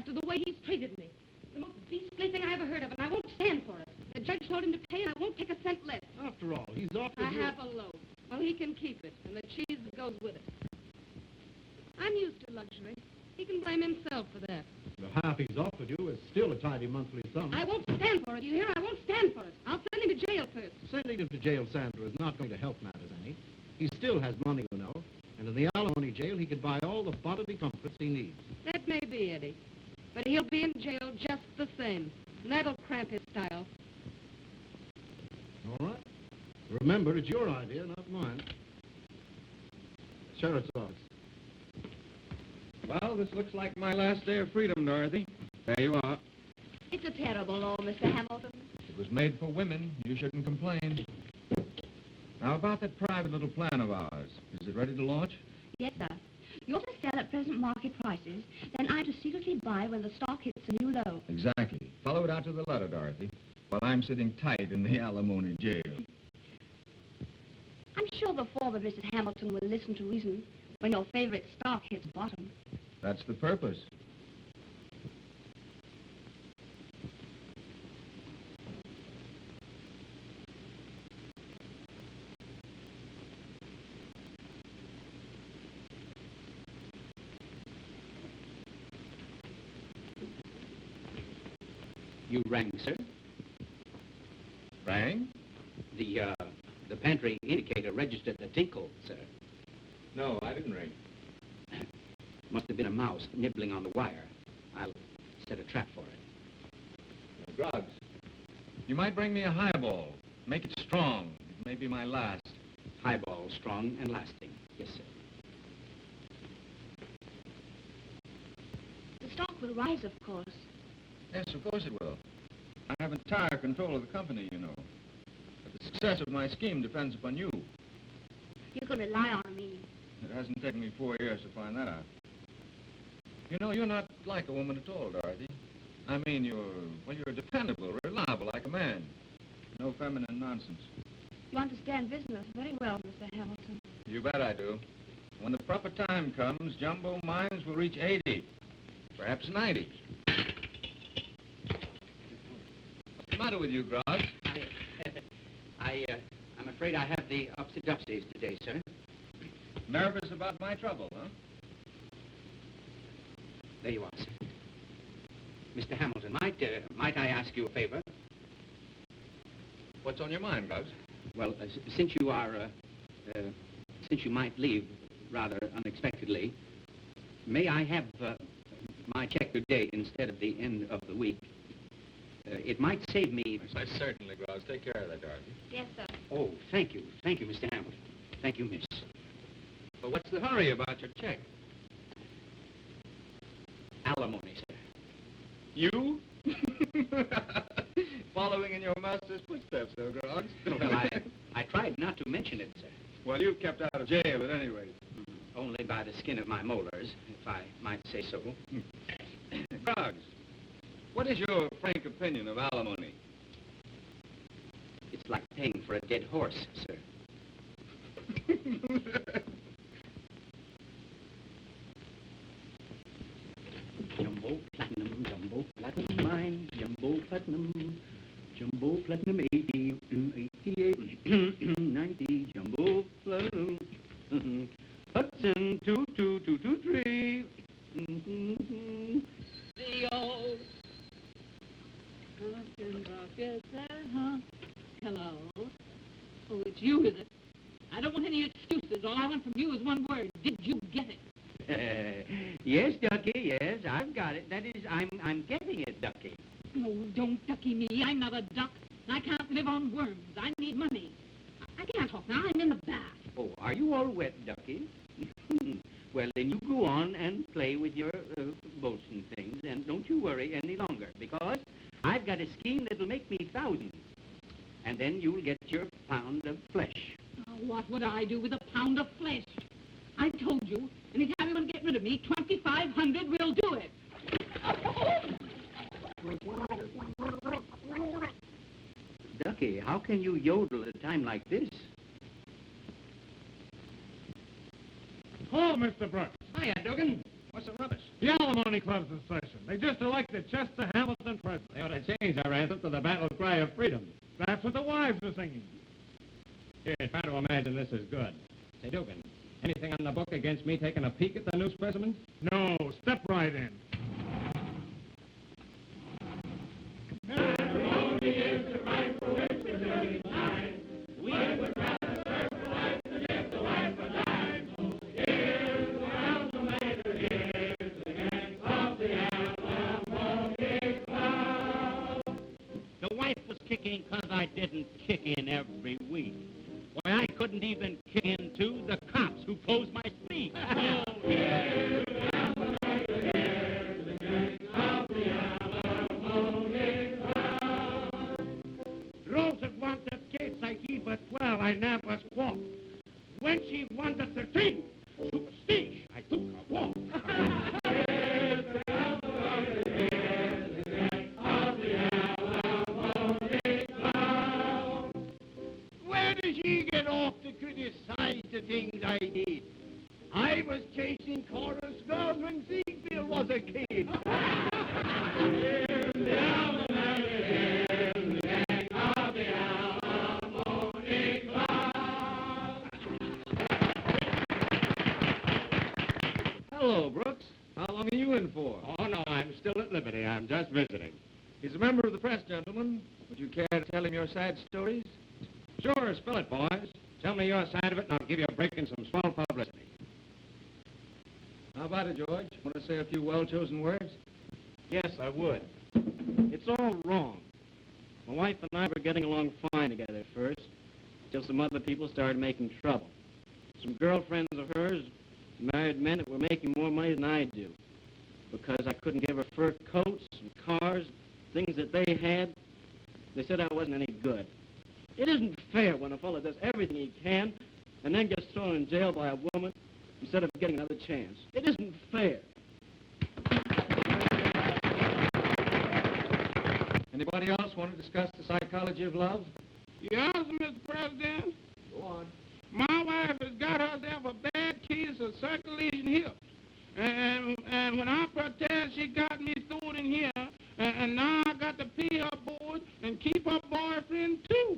after the way he's treated me. The most beastly thing I ever heard of, and I won't stand for it. The judge told him to pay, and I won't take a cent less. After all, he's offered A you... half a loaf. Well, he can keep it, and the cheese that goes with it. I'm used to luxury. He can blame himself for that. The half he's offered you is still a tidy monthly sum. I won't stand for it, you hear? I won't stand for it. I'll send him to jail first. Sending him to jail, Sandra, is not going to help matters any. He still has money, you know, and in the alimony jail he could buy all the bodily comforts he needs. That may be, Eddie. But he'll be in jail just the same. And that'll cramp his style. All right. Remember, it's your idea, not mine. Sheriff's office. Well, this looks like my last day of freedom, Dorothy. There you are. It's a terrible law, Mr. Hamilton. It was made for women. You shouldn't complain. Now, about that private little plan of ours. Is it ready to launch? Yes, sir. You're to sell at present market prices, then I'm to secretly buy when the stock hits a new low. Exactly. Follow it out to the letter, Dorothy, while I'm sitting tight in the alimony jail. I'm sure the foreman, Mrs. Hamilton, will listen to reason when your favorite stock hits bottom. That's the purpose. You rang, sir? Rang? The pantry indicator registered a tinkle, sir. No, I didn't ring. Must have been a mouse nibbling on the wire. I'll set a trap for it. Drugs. You might bring me a highball. Make it strong. It may be my last. Highball, strong and lasting. Yes, sir. The stock will rise, of course. Yes, of course it will. I have entire control of the company, you know. But the success of my scheme depends upon you. You can rely on me. It hasn't taken me 4 years to find that out. You know, you're not like a woman at all, Dorothy. I mean, you're dependable, reliable, like a man. No feminine nonsense. You understand business very well, Mr. Hamilton. You bet I do. When the proper time comes, jumbo mines will reach 80, perhaps 90. What's the matter with you, Gross? I'm afraid I have the upsy-dupsies today, sir. Nervous about my trouble, huh? There you are, sir. Mr. Hamilton, might I ask you a favor? What's on your mind, Gross? Well, since you might leave rather unexpectedly, may I have my check today instead of the end of the week? It might save me... Certainly, Gross. Take care of that, Dorothy. Yes, sir. Oh, thank you. Thank you, Mr. Hamilton. Thank you, miss. But what's the hurry about your check? Alimony, sir. You? Following in your master's footsteps, though, Gross. Well, I tried not to mention it, sir. Well, you've kept out of jail at any rate. Only by the skin of my molars, if I might say so. Grogs, what is your frank opinion of alimony? It's like paying for a dead horse, sir. Jumbo platinum mine, jumbo platinum 80, 88, 90, jumbo platinum, Hudson 22223. The Hello. Oh, it's you, is it? I don't want any excuses. All I want from you is one word. Did you get it? Yes, Ducky, yes, I've got it. That is, I'm getting it, Ducky. No, don't ducky me. I'm not a duck. I can't live on worms. I need money. I can't talk now. I'm in the bath. Oh, are you all wet, Ducky? Well, then you go on and play with your boats and things, and don't you worry any longer, because I've got a scheme that'll make me thousands. And then you'll get your pound of flesh. Oh, what would I do with a pound of flesh? I told you, anytime you want to get rid of me, 2,500 will do it. Ducky, how can you yodel at a time like this? Oh, Mr. Brooks. Hiya, Dugan. What's the rubbish. The alimony club's in session. They just elected Chester Hamilton president. They ought to change our anthem to the battle cry of freedom. That's what the wives are singing. Here, try to imagine this is good. Say, Dugan, anything on the book against me taking a peek at the new specimen? No, step right in. The wife was kicking because I didn't kick in every week. Why, I couldn't even kick into the cops who closed my street. Rosa wanted kids, I give her 12, I never squawked. When she wanted 13, superstition, I took a walk. Where did she get off to criticize the things I did? I was chasing chorus girls when Ziegfeld was a kid. Hello, Brooks. How long are you in for? Oh, no, I'm still at liberty. I'm just visiting. He's a member of the press, gentlemen. Would you care to tell him your sad stories? Sure, spill it, boys. Tell me your side of it, and I'll give you a break and some small publicity. How about it, George? Want to say a few well-chosen words? Yes, I would. It's all wrong. My wife and I were getting along fine together at first, till some other people started making trouble. Some girlfriends of hers married men that were making more money than I do. Because I couldn't give her fur coats and cars, things that they had, they said I wasn't any good. It isn't fair when a fellow does everything he can and then gets thrown in jail by a woman instead of getting another chance. It isn't fair. Anybody else want to discuss the psychology of love? Yes, Mr. President. Go on. My wife has got herself a bad case of circulation hips. And when I protest, she got me thrown in here. And now I got to pay her board and keep her boyfriend, too.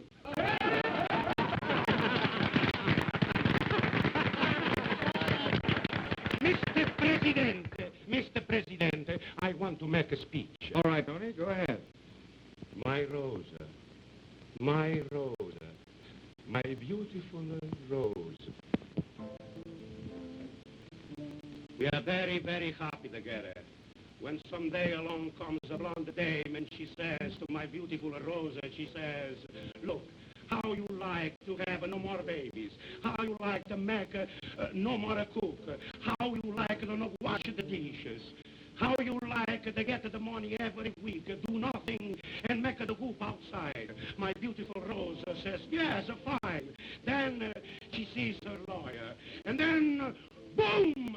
Mr. President, I want to make a speech. All right, Tony, go ahead. My Rosa, my Rosa, my beautiful Rose. We are very, very happy together. When someday along comes a blonde dame and she says to my beautiful Rosa, she says, look, how you like to have no more babies, how you like to make no more cook, how you like to not wash the dishes, how you like to get the money every week, do nothing, and make the whoop outside. My beautiful Rosa says, yes, fine. Then she sees her lawyer, and then, boom!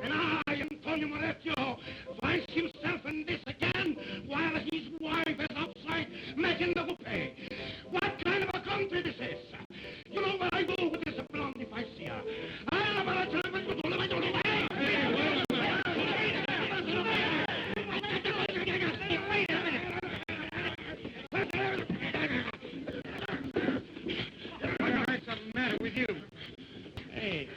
And Antonio Morecchio, finds himself in this again, while his wife is outside making the whoopee. What kind of a country this is? You know what I do with this blonde if I see her? What's the matter with you? Hey,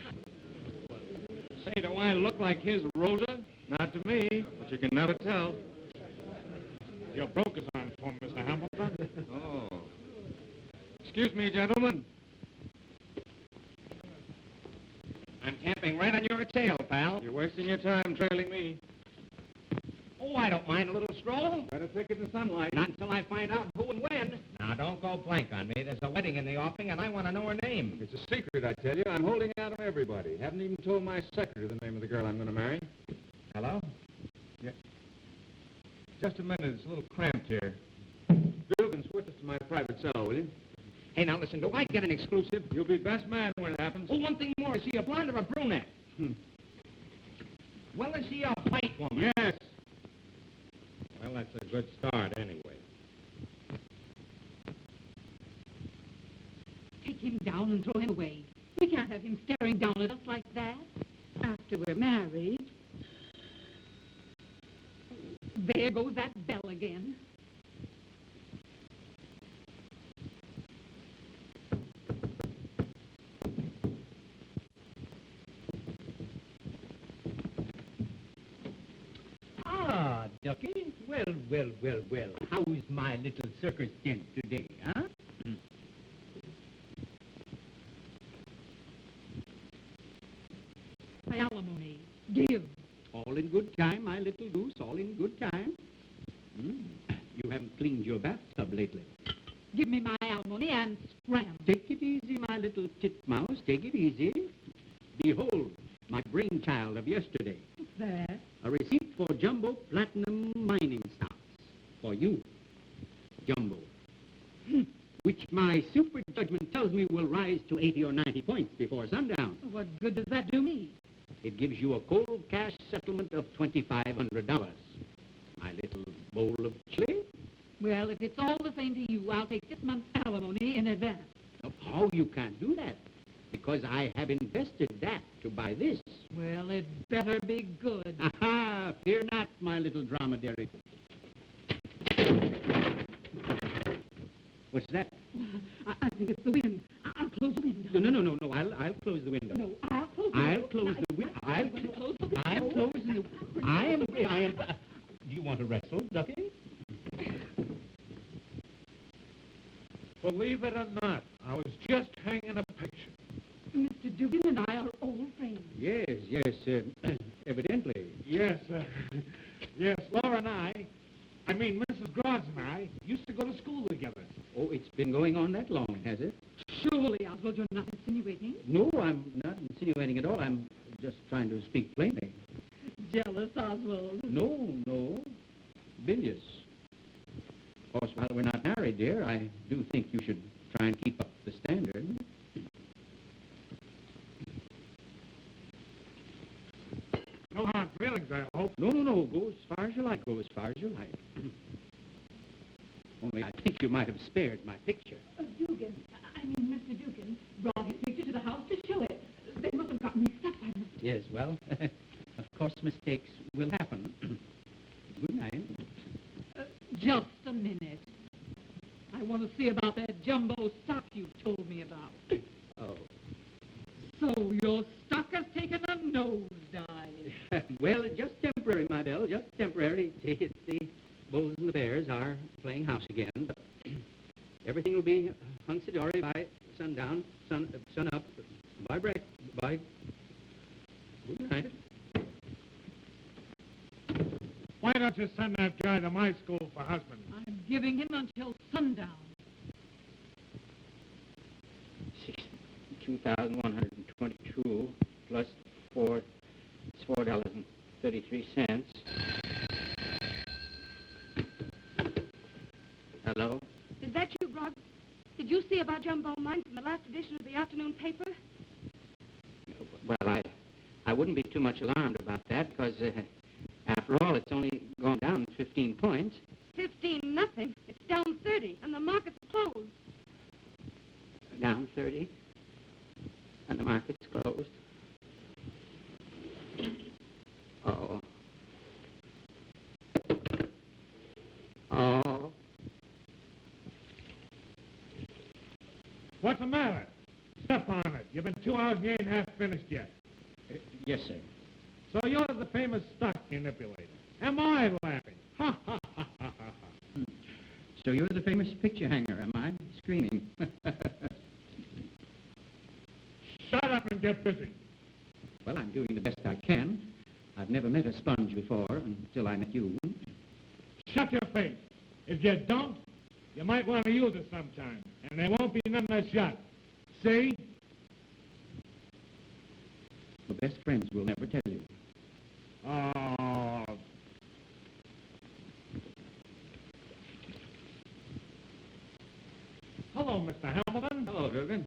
say, do I look like his Rosa? Not to me, but you can never tell. Your broker's on for Mr. Hamilton. Oh. Excuse me, gentlemen. I'm camping right on your tail, pal. You're wasting your time trailing me. Oh, I don't mind a little stroll. Better take it in sunlight. Not until I find out who and when. Now, don't go blank on me. There's a wedding in the offing, and I want to know her name. It's a secret, I tell you. I'm holding out on everybody. Haven't even told my secretary the name of the girl I'm going to marry. Hello? Yeah. Just a minute. It's a little cramped here. Dugan, switch us to my private cell, will you? Hey, now listen, do I get an exclusive? You'll be best man when it happens. Oh, one thing more. Is she a blonde or a brunette? Well, is she a white woman? Yes. Well, that's a good start anyway. Take him down and throw him away. We can't have him staring down at us like that. After we're married. There goes that bell again. Ah, Ducky. Well. How's my little circus tent today, huh? My alimony. Give. All in good time, my little goose, all in good time. You haven't cleaned your bathtub lately. Give me my alimony and scram. Take it easy, my little titmouse, take it easy. Behold, my brainchild of yesterday. What's that? A receipt for Jumbo Platinum Mining Stocks. For you, Jumbo. Which my super judgment tells me will rise to 80 or 90 points before sundown. What good does that do me? It gives you a cold cash settlement of $2,500. My little bowl of chili. Well, if it's all the same to you, I'll take this month's alimony in advance. Now, how you can't do that? Because I have invested that to buy this. Well, it better be good. Aha! Fear not, my little dromedary. What's that? I think it's the wind. I'll close the window. No. I'll close the window. No, I'll close the window. I'll close the window. I'll close the window. I'm closing the... I am... Do you want to wrestle, Ducky? Believe it or not, I was just hanging a picture. Mr. Dugan and I are old friends. Yes, evidently. Yes, Laura and I mean Mrs. Gross and I, used to go to school together. Oh, it's been going on that long, has it? Surely, Oswald, you're not insinuating? No, I'm not insinuating at all. I'm just trying to speak plainly. Jealous, Oswald. No. Bilious. Of course, while we're not married, dear, I do think you should try and keep up the standard. No hard feelings, I hope. No. Go as far as you like. Only I think you might have spared my picture. Dugan, Mr. Dugan, brought his picture to the house to show it. They must have gotten mixed up by mistake. Yes, well, of course mistakes will happen. Good night. Just a minute. I want to see about that jumbo stock you told me about. Oh. So your stock has taken a nosedive. Well, just temporary, my belle, just temporary. The Bulls and the Bears are playing house again, but everything will be hunky-dory by sundown, sun up, by break, by good night. Why don't you send that guy to my school for husband? I'm giving him until sundown. 2,122 plus $4, it's $4.33. Hello? Is that you, Ruggs? Did you see about Jumbo Mines in the last edition of the afternoon paper? Well, I wouldn't be too much alarmed about that, because, after all, it's only gone down 15 points. 15-0. It's down 30, and the market's closed. Down 30? And the market's closed? Oh. Oh. What's the matter? Step on it. You've been 2 hours and you ain't half finished yet. Yes, sir. So you're the famous stock manipulator. Am I laughing? Ha, ha, ha, ha, ha. So you're the famous picture hanger, am I? Screaming. Shut up and get busy. Well, I'm doing the best I can. I've never met a sponge before until I met you. Shut your face. If you don't, you might want to use it sometime. And there won't be none less shot. See? The best friends will never tell you. Oh. Hello, Mr. Hamilton. Hello, Dugan.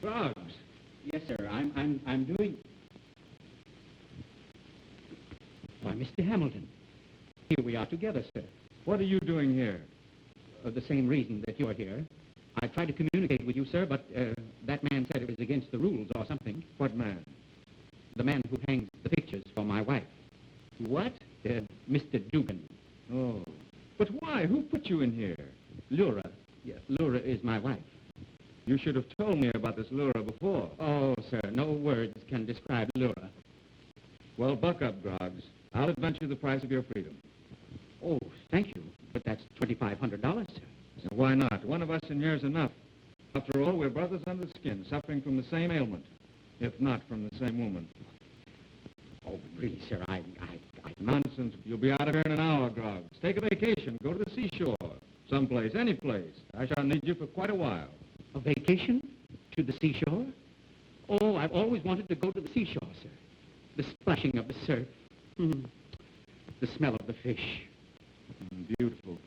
Ruggles. Yes, sir. I'm doing... Why, Mr. Hamilton, here we are together, sir. What are you doing here? For the same reason that you're here. I tried to communicate with you, sir, but that man said it was against the rules or something. What man? The man who hangs the pictures for my wife. What? Mr. Dugan. Oh. But why? Who put you in here? Lura. Yes, Lura is my wife. You should have told me about this Lura before. Oh, sir, no words can describe Lura. Well, buck up, Groggs. I'll adventure the price of your freedom. Oh, thank you. But that's $2,500, sir. Why not? One of us in here's enough. After all, we're brothers under the skin, suffering from the same ailment, if not from the same woman. Oh, really, sir, I... Nonsense. You'll be out of here in an hour, Groggs. Take a vacation. Go to the seashore. Someplace, any place. I shall need you for quite a while. A vacation? To the seashore? Oh, I've always wanted to go to the seashore, sir. The splashing of the surf. The smell of the fish. Beautiful.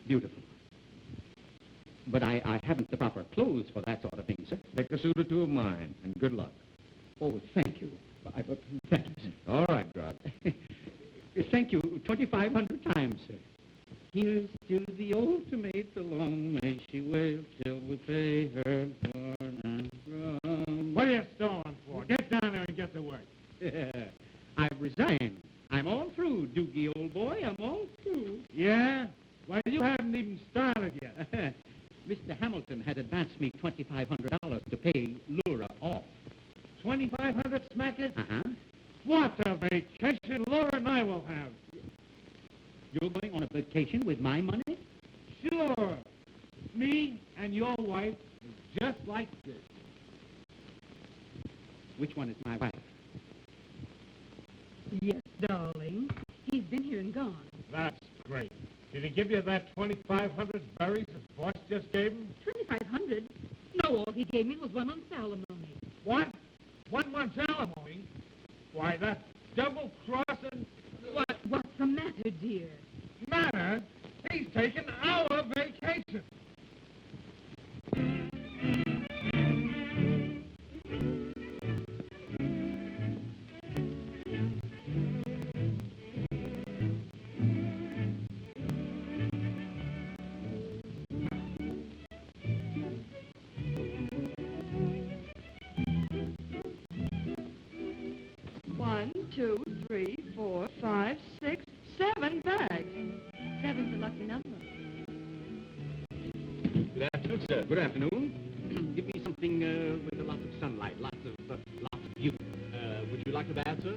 Beautiful. But I haven't the proper clothes for that sort of thing, sir. Take a suit or two of mine, and good luck. Oh, thank you. Thank you, sir. All right, Groggs. Thank you 2,500 times, sir. Here's to the old tomato, long may she wait till we pay her for and from. What are you stalling for? Get down there and get to work. I've resigned. I'm all through, Doogie, old boy. I'm all through. Yeah? Well, you haven't even started yet. Mr. Hamilton had advanced me $2,500 to pay Lura off. 2,500 smackers? Uh-huh. What a vacation Laura and I will have. You're going on a vacation with my money? Sure. Me and your wife is just like this. Which one is my wife? Yes, darling. He's been here and gone. That's great. Did he give you that 2,500 berries his boss just gave him? 2,500? No, all he gave me was 1 month's alimony. What? 1 month's alimony? Why, that's double-crossing. What's the matter, dear? Matter? He's taking our vacation. One, 2, 3, 4, 5, 6, 7 bags. 7's a lucky number. Good afternoon, sir. Good afternoon. Give me something with a lot of sunlight, lots of view. Would you like a bath, sir?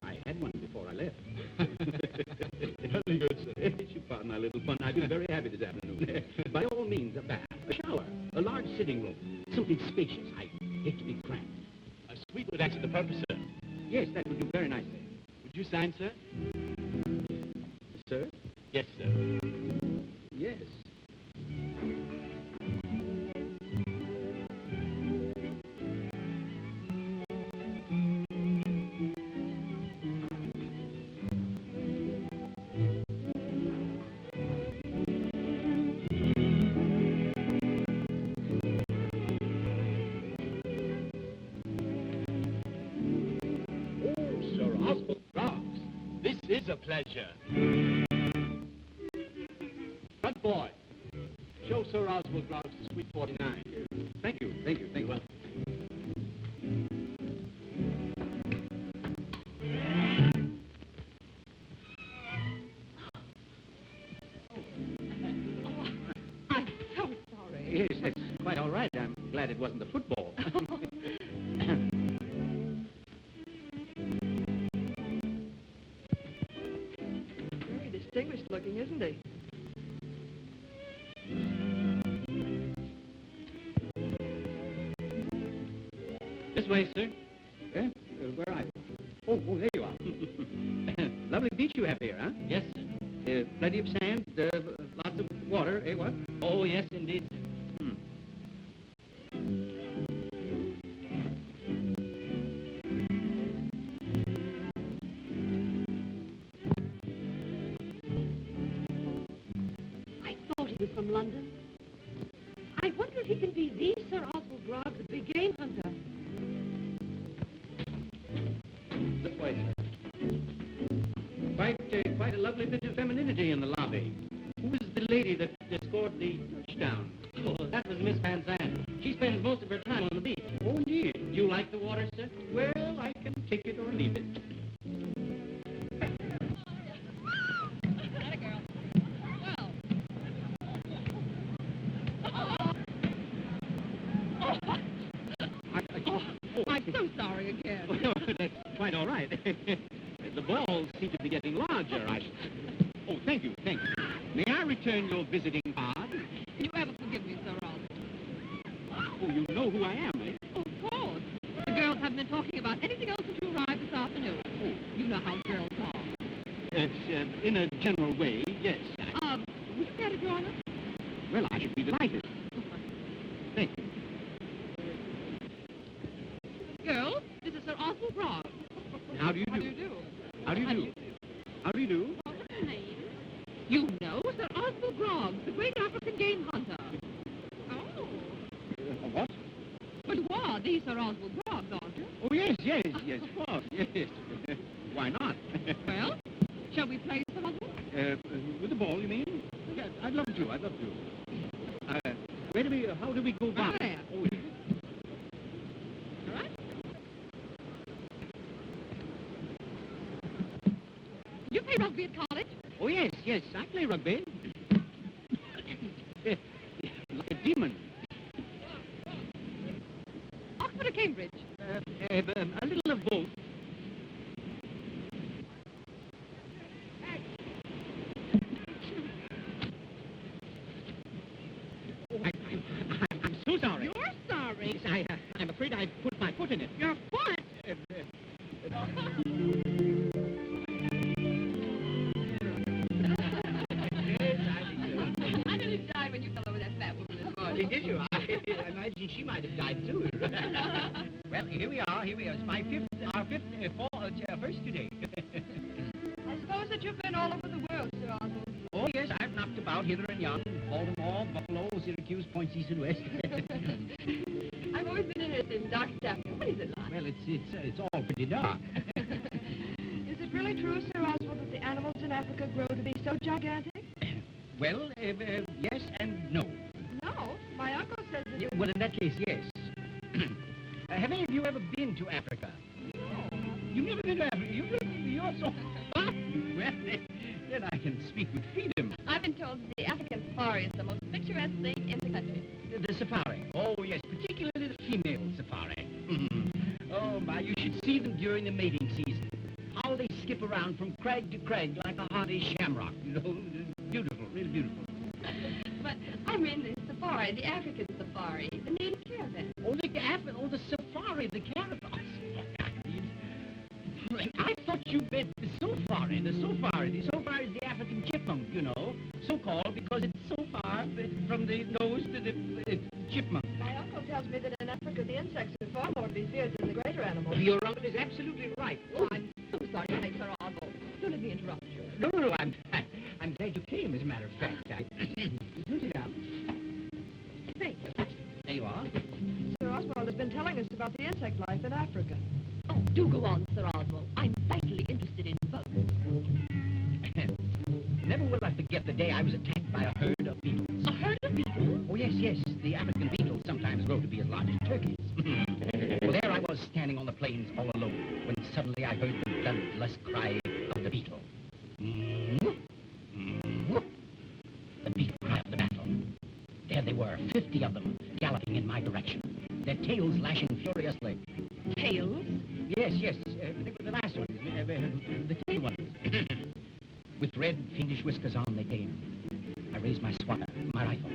I had one before I left. Very good, sir. If you pardon my little fun, I've been very happy this afternoon. By all means, a bath, a shower, a large sitting room, something spacious. I hate to be cramped. A suite would answer the purpose, sir. Yes, that would do very nicely. Would you sign, sir? Sir? Yes, sir. Yes. A pleasure. Front boy, show Sir Oswald Groggs to Suite 49. Thank you. Well. I'm so sorry. Yes, that's quite all right. I'm glad it wasn't the football. Distinguished looking, isn't he? This way, sir. Where are you? Oh, there you are. Lovely beach you have here, huh? Yes, sir. Plenty of sand, lots of water, eh, what? Oh, yes, indeed, sir. From London. I wonder if he can be the Sir Oswald Groggs, the big game hunter. This way, sir. Quite a lovely bit of femininity in the lobby. Who is the lady that scored the touchdown? Oh, That was Miss Van Zandt. She spends most of her time on the beach. Oh, indeed. You like the water, sir? Well, I can take it or leave it. I'm so sorry again. Well, that's quite all right. The balls seem to be getting larger. Oh, thank you, thank you. May I return your visiting card? You ever forgive me, Sir Oswald? Oh, you know who I am, eh? Of course. The girls haven't been talking about anything else since you arrived this afternoon. Oh, you know how girls are. In a general way, yes. Would you care to join us? Well, I should be delighted. Thank you. Girls, this is Sir Oswald Broggs. How do you do? How do you do? How do you do? How do you do? What's your name? You know Sir Oswald Broggs, the great African game hunter. Oh. What? Well, you are the Sir Oswald Broggs, aren't you? Oh, yes, of course, yes. Why not? Well, shall we play, Sir Oswald? With the ball, you mean? Yeah, I'd love to. How do we go about it? There. Oh, All right. Did you play rugby at college? oh, yes, I play rugby. Like a demon. Oxford or Cambridge? A little of both. Oh, I'm so sorry. You're sorry. Yes, I'm afraid I put my foot in it. Your foot? I nearly died when you fell over that fat woman this morning. Did you? I imagine she might have died too. Well, here we are. It's my first today. I suppose that you've been all over the world, Sir Oswald. Oh, yes, I've knocked about hither and yon. Baltimore, Buffalo, Syracuse, Point East and West. I've always been interested in dark stuff. What is it like? Well, it's all pretty dark. Is it really true, Sir Oswald, that the animals in Africa grow to be so gigantic? Well, yes and no. No. My uncle says that... Yeah, well, in that case, yes. Have any of you ever been to Africa? No. You've never been to Africa? You're so... Well, then I can speak with freedom. I've been told that the African safari is the most picturesque thing in the country. The safari. Oh, yes, particularly the female safari. Oh, my, you should see them during the mating season. How they skip around from crag to crag like a hardy shamrock. You know, beautiful, really beautiful. But I mean the safari, the African safari, the native caravan. Oh, the safari, the caravan. I thought you meant the safari. The safari is the African chipmunk, you know. So-called because it's so far from the nose to the chipmunk. My uncle tells me that in Africa the insects are far more to be feared than the greater animals. Your uncle is absolutely right. Oh, I'm so sorry to make Sir Oswald. Don't let me interrupt you. No, I'm glad you came, as a matter of fact. Sit down. Thank you. There you are. Sir Oswald has been telling us about the insect life in Africa. Oh, do go on, Sir Oswald. I'm vitally interested in bugs. Never will I forget the day I was attacked by a herd of beetles. A herd of beetles? Oh, yes. The African beetles sometimes grow to be as large as turkeys. Well, there I was standing on the plains all alone when suddenly I heard the bloodless cry of the beetle. The beetle cry of the battle. There they were, 50 of them, galloping in my direction, their tails lashing furiously. Tails? Yes, they were the last ones, the tail ones. With red, fiendish whiskers on, they came. I raised my rifle,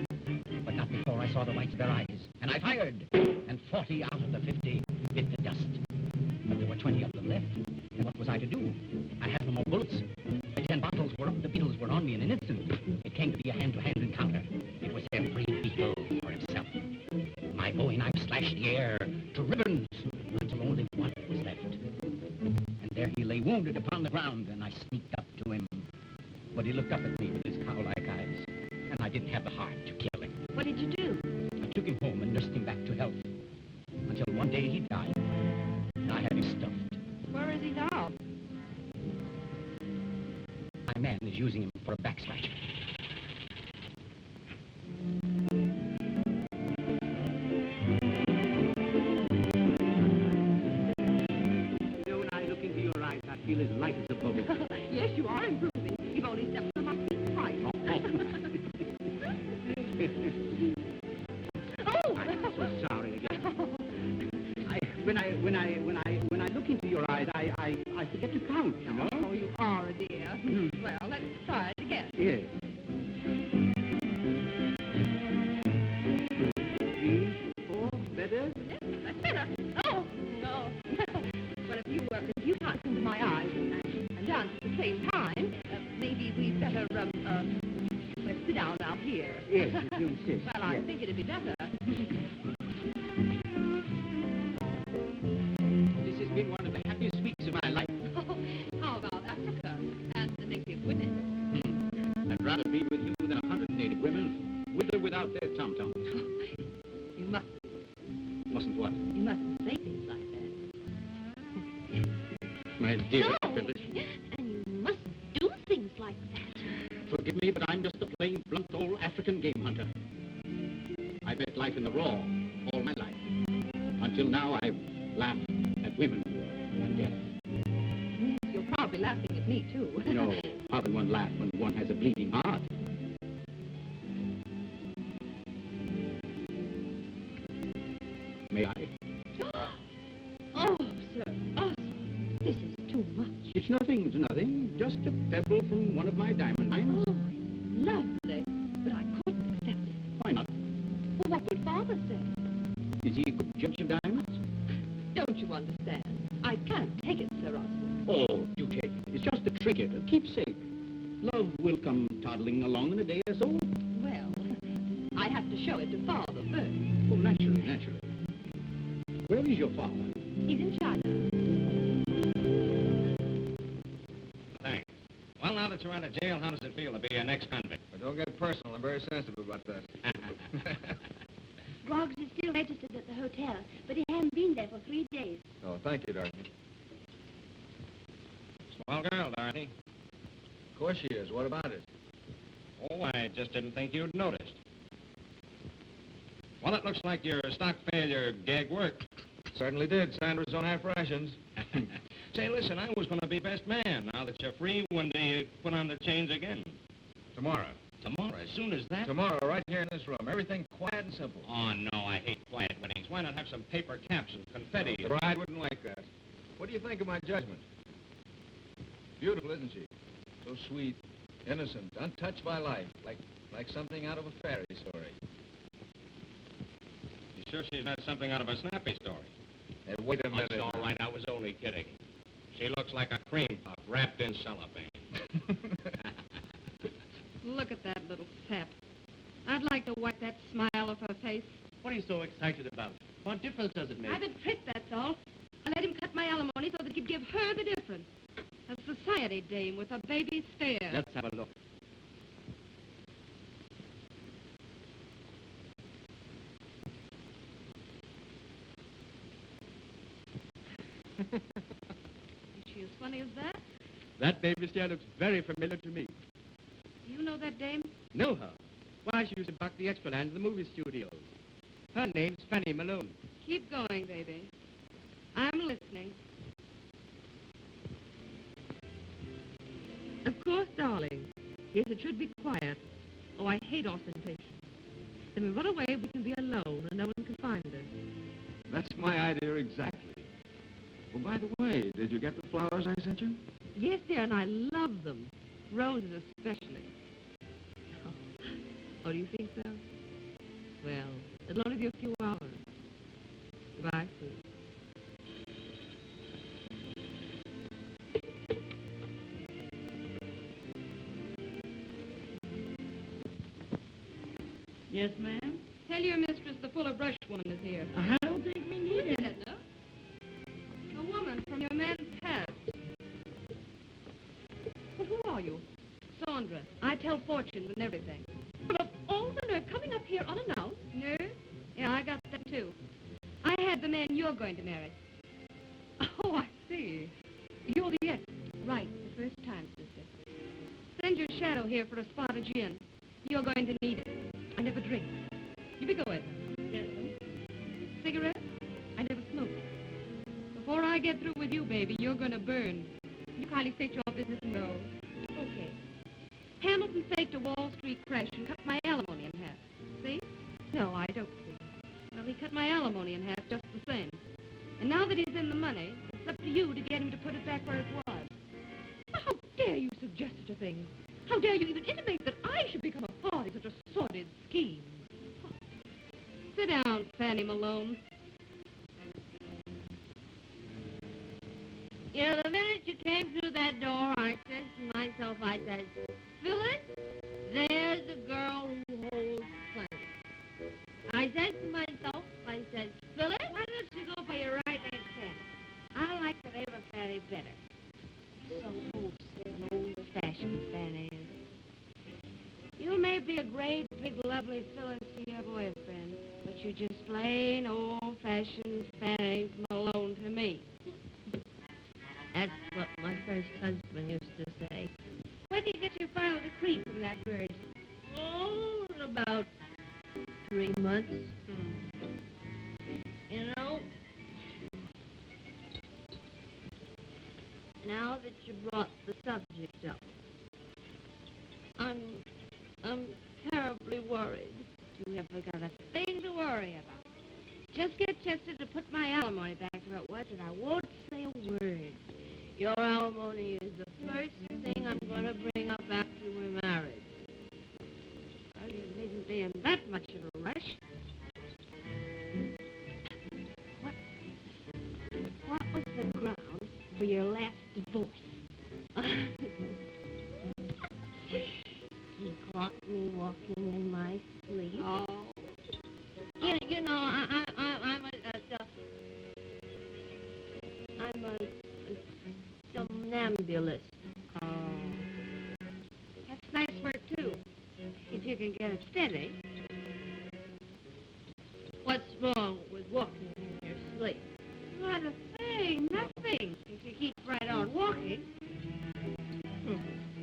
but not before I saw the whites of their eyes. And I fired, and 40 out of the 50 bit the dust. But there were 20 of them left, and what was I to do? I had no more bullets. The 10 bottles were up, the beetles were on me in an instant. It came to be a hand-to-hand encounter. It was every beetle for himself. My bowie knife slashed the air to ribbons until only one was left. And there he lay wounded upon the ground, and I sneaked up to him. But he looked up at me with his cow-like eyes, and I didn't have the heart to kill him. What did you do? I took him home and nursed him back to health, until one day he died, and I had him stuffed. Where is he now? My man is using him for a backslasher. feel as light as a bubble. Yes, you are improving. You've only stepped from my feet twice. Oh! I'm so sorry again. When I look into your eyes, I forget to count, you know? Oh, you are a dear. Well, let's try it again. Yes. 3, 4, better? That's better. Oh, no. Well, if you can't come to my eyes and dance at the same time, maybe we'd better, let's sit down out here. Yes, if you insist. Well, I think it'd be better. This has been one of the happiest weeks of my life. How about Africa and the native women? I'd rather be with you than 100 native women, with or without their tom-toms. You must. Mustn't what? You mustn't say things like that. My dear No. Phyllis, And you mustn't do things like that. forgive me, but I'm just a plain, blunt old African game hunter. I've met life in the raw all my life. Until now, I've laughed at women and death. You're probably laughing at me, too. You know, how can one laugh when one has a bleeding heart? May I? Oh, sir. Oh, this is too much. It's nothing. Just a pebble from one of my diamond mines. Oh, lovely. But I couldn't accept it. Why not? Well, what would Father say? Is he a good judge of diamonds? Don't you understand? I can't take it, Sir Oswald. Oh, do take it. It's just a trinket, a keepsake. Love will come toddling along in a day or so. Well, I have to show it to Father first. Oh, naturally. Where is your father? He's in China. Thanks. Well, now that you're out of jail, how does it feel to be an ex-convict? But don't get personal. I'm very sensitive about that. Groggs is still registered at the hotel, but he hasn't been there for 3 days. Oh, thank you, Dorothy. Small girl, Dorothy. Of course she is. What about it? Oh, I just didn't think you'd noticed. Well, it looks like your stock failure gag worked. Certainly did. Sandra's on half rations. Say, listen, I was going to be best man. Now that you're free, when do you put on the chains again? Tomorrow. Tomorrow, as soon as that? Tomorrow, right here in this room. Everything quiet and simple. Oh, no, I hate quiet weddings. Why not have some paper caps and confetti? The bride wouldn't like that. What do you think of my judgment? Beautiful, isn't she? So sweet, innocent, untouched by life, like something out of a fairy story. You sure she's not something out of a snappy story? Hey, wait a minute. It's all right, I was only kidding. She looks like a cream puff wrapped in cellophane. Look at that little sap. I'd like to wipe that smile off her face. What are you so excited about? What difference does it make? I've a trick, that's all. I let him cut my alimony so that he'd give her the difference. A society dame with a baby stare. Let's have a look. Is she as funny as that? That baby stare looks very familiar to me. Do you know that dame? Know her? Why, she used to buck the extra land in the movie studios. Her name's Fanny Malone. Keep going, baby. I'm listening. Of course, darling. Yes, it should be quiet. Oh, I hate ostentation. Then we run away, we can be alone, and no one can find us. That's my idea exactly. Well, by the way, did you get the flowers I sent you? Yes, dear, and I love them. Roses especially. Oh, do you think so? Well, it'll only be a few hours. Goodbye, sweet. Yes, ma'am? Tell your mistress the fuller brush woman is here. I don't think we need it. Edna? A woman from your man's past. Well, who are you? Sandra. I tell fortunes and everything. But of all the nerve coming up here unannounced. Nerve? Yeah, I got that too. I had the man you're going to marry. Oh, I see. You're the ex. Right, the first time, sister. Send your shadow here for a spot of gin. You're going to need it. I never drink. You be going. Yes, ma'am. Cigarette? I never smoke. Before I get through with you, baby, you're going to burn. You kindly state your business? No. Okay. Hamilton faked a Wall Street crash and cut my alimony in half. See? No, I don't see. Well, he cut my alimony in half just the same. And now that he's in the money, it's up to you to get him to put it back where it was. How dare you suggest such a thing? How dare you even intimate that I should become a party to such a sordid scheme? Sit down, Fanny Malone. You know, the minute you came through that door, I said to myself, I said, Phyllis, there's a girl who holds plenty. I said to myself, I said, Phyllis, why don't you go for your right-hand Fanny? I like the name of Fanny better. So wholesome, old-fashioned Fanny is. You may be a great, big, lovely Phyllis to your boyfriend, but you're just plain, old-fashioned Fanny Malone to me. That's what my first husband used to say. When did you get your final decree from that bird? Oh, about 3 months. You know, now that you brought the subject up, I'm terribly worried. You haven't got a thing to worry about. Just get Chester to put my alimony back where it was, and I won't say a word. Your alimony is the first thing I'm going to bring up after we're married. Well, you needn't be in that much of a rush. What was the ground for your last divorce? He caught me walking in my sleep. Oh. You know, I'm a somnambulist. Oh. That's nice work, too, if you can get it steady. What's wrong with walking in your sleep? Not a thing, nothing. If you keep right on walking.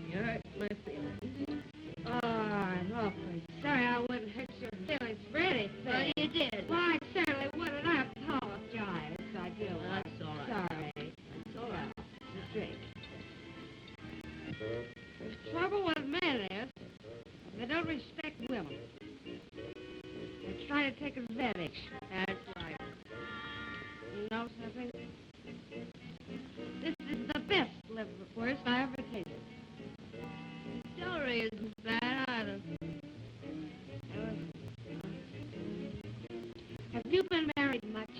You hurt my feelings. Oh, I'm awfully sorry I wouldn't hurt your feelings for anything. Well, you did. Well, I certainly wouldn't. I apologize. I do. Well, that's all right. Sorry. That's all right. Drink. The trouble with men is they don't respect women. They try to take advantage. That's right. You know something? This is the best liverwurst I ever tasted. The celery isn't bad either. Have you been married much?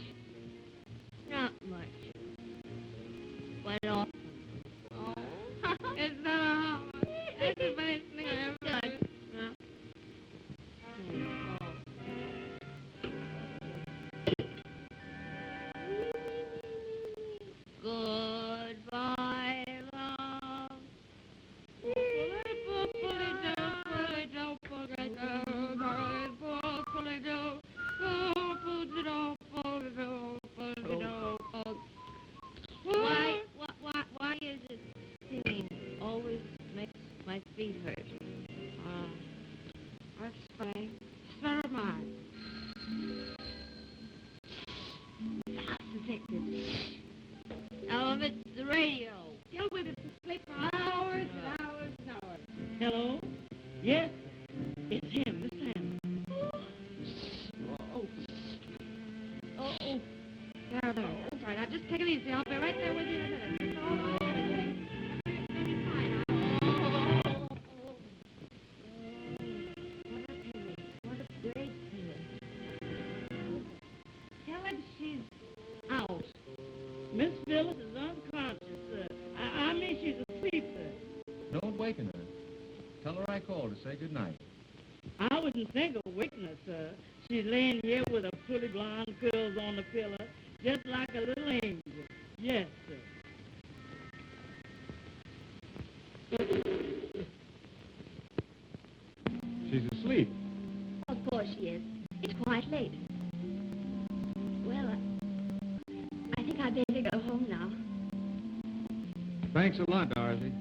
Not much. Quite often. Oh. It's not that's the best thing I ever done. Goodbye, love. Why is it singing always makes my feet hurt? That's funny. It's never mind. That's addictive. Oh, it's the radio. Deal with it to sleep for hours and hours and hours. Hello? Yes? It's him, Miss Sam. Oh. There. That's right. Now, just take it easy. I'll be right there with you in a minute. What a great feeling. Tell him she's out. Miss Phyllis is unconscious, sir. I mean, she's asleep, sir. Don't waken her. Tell her I called to say good night. I wouldn't think of waking her, sir. She's laying here with her pretty blonde curls on the pillow, just like a little angel. Yes, sir. She's asleep. Of course she is. It's quite late. Well, I think I'd better go home now. Thanks a lot, Dorothy.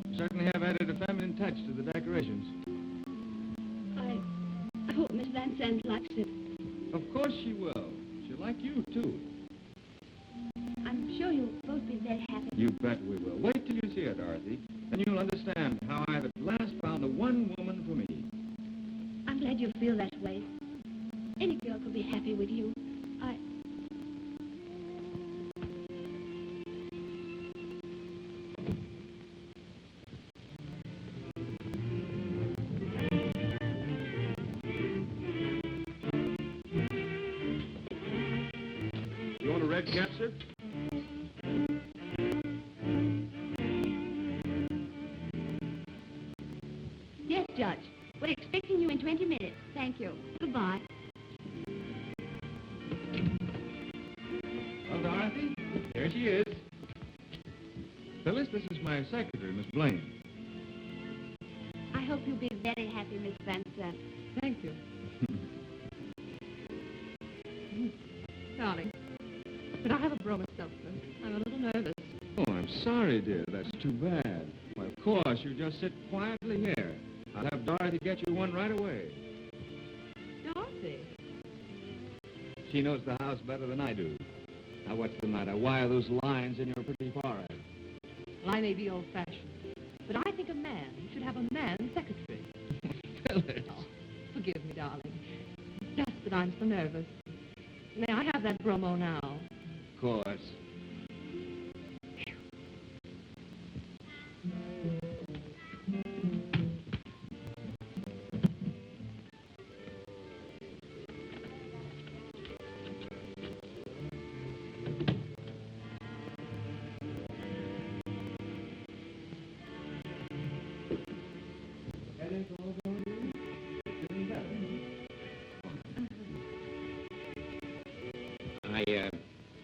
You certainly have added a feminine touch to the decorations. I hope Miss Van Sant likes it. Of course she will. She'll like you, too. I'm sure you'll both be very happy. You bet we will. Wait here, Dorothy, then you'll understand how I've at last found the one woman for me. I'm glad you feel that way. Any girl could be happy with you. You want a red cap, sir? Yes, Judge. We're expecting you in 20 minutes. Thank you. Goodbye. Well, Dorothy, here she is. Phyllis, this is my secretary, Miss Blaine. I hope you'll be very happy, Miss Van Sant. Thank you. Darling, could I have a bromo seltzer? I'm a little nervous. Oh, I'm sorry, dear. That's too bad. Why, of course, you just sit quietly here. I'll have Dorothy get you one right away. Dorothy? She knows the house better than I do. Now, what's the matter? Why are those lines in your pretty forehead? Well, I may be old-fashioned, but I think a man should have a man secretary. Phyllis. Oh, forgive me, darling. Just that I'm so nervous. May I have that bromo now? Of course.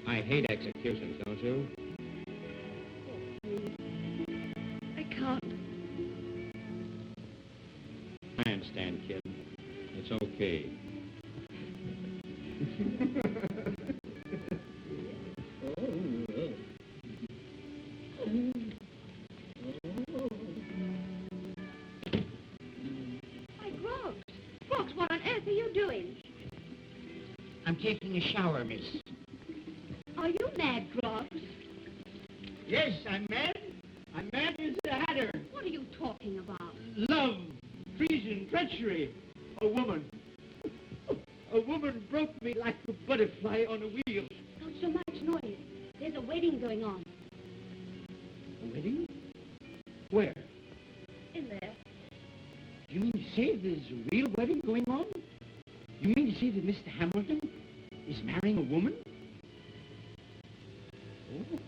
I hate executions, don't you? I can't. I understand, kid. It's okay. Why, Grogs. Grogs, what on earth are you doing? I'm taking a shower, miss. Are you mad, Grogs? Yes, I'm mad. I'm mad as a hatter. What are you talking about? Love, treason, treachery. A woman. A woman broke me like a butterfly on a wheel. Not so much noise. There's a wedding going on. A wedding? Where? In there. You mean to say there's a real wedding going on? You mean to say that Mr. Hamilton is marrying a woman? Oh.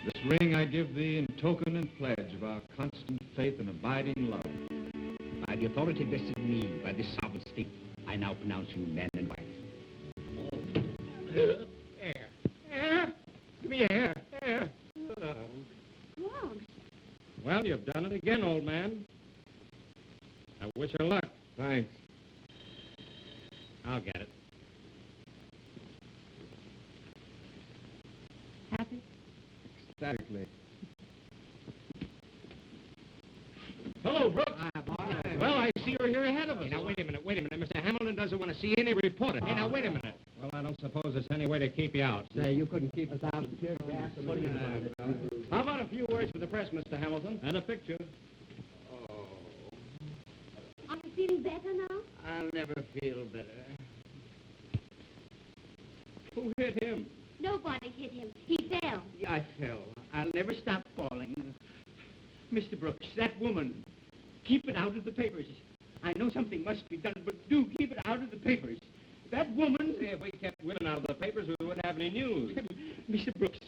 This ring I give thee in token and pledge of our constant faith and abiding love. By the authority vested in me by this sovereign state, I now pronounce you man and wife. Air. Air. Give me air. Air. Grogs. Well, you've done it again, old man. I wish her luck. Thanks. I'll get it. Happy? Ecstatically. Hello, Brooks. Well, I see you're here ahead of us. Hey, now, wait a minute. Mr. Hamilton doesn't want to see any reporter. Hey, now, wait a minute. Well, I don't suppose there's any way to keep you out. Say, you couldn't keep us out of here. How about a few words with the press, Mr. Hamilton? And a picture. Are you feeling better now? I'll never feel better. Who hit him? Nobody hit him. He fell. Yeah, I fell. I'll never stop falling. Mr. Brooks, that woman, keep it out of the papers. I know something must be done, but do keep it out of the papers. That woman... If we kept women out of the papers, we wouldn't have any news. Mr. Brooks,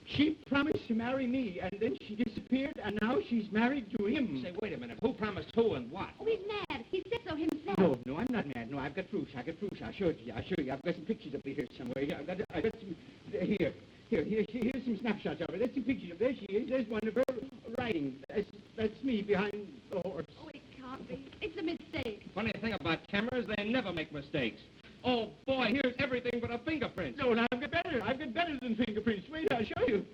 she promised to marry me, and then she disappeared, and now she's married to him. Say, wait a minute. Who promised who and what? Oh, he's mad. He said so himself. No, I'm not mad. No, I've got proof. I'll show it to you. I've got some pictures of her here somewhere. I've got some... Here's some snapshots of her. There's some pictures of her. There she is. There's one of her riding. That's me behind the horse. Oh, it can't be. It's a mistake. Funny thing about cameras, they never make mistakes. Oh, boy, here's everything but a fingerprint. No, and I've got better. I've got better than fingerprints. Wait, I'll show you.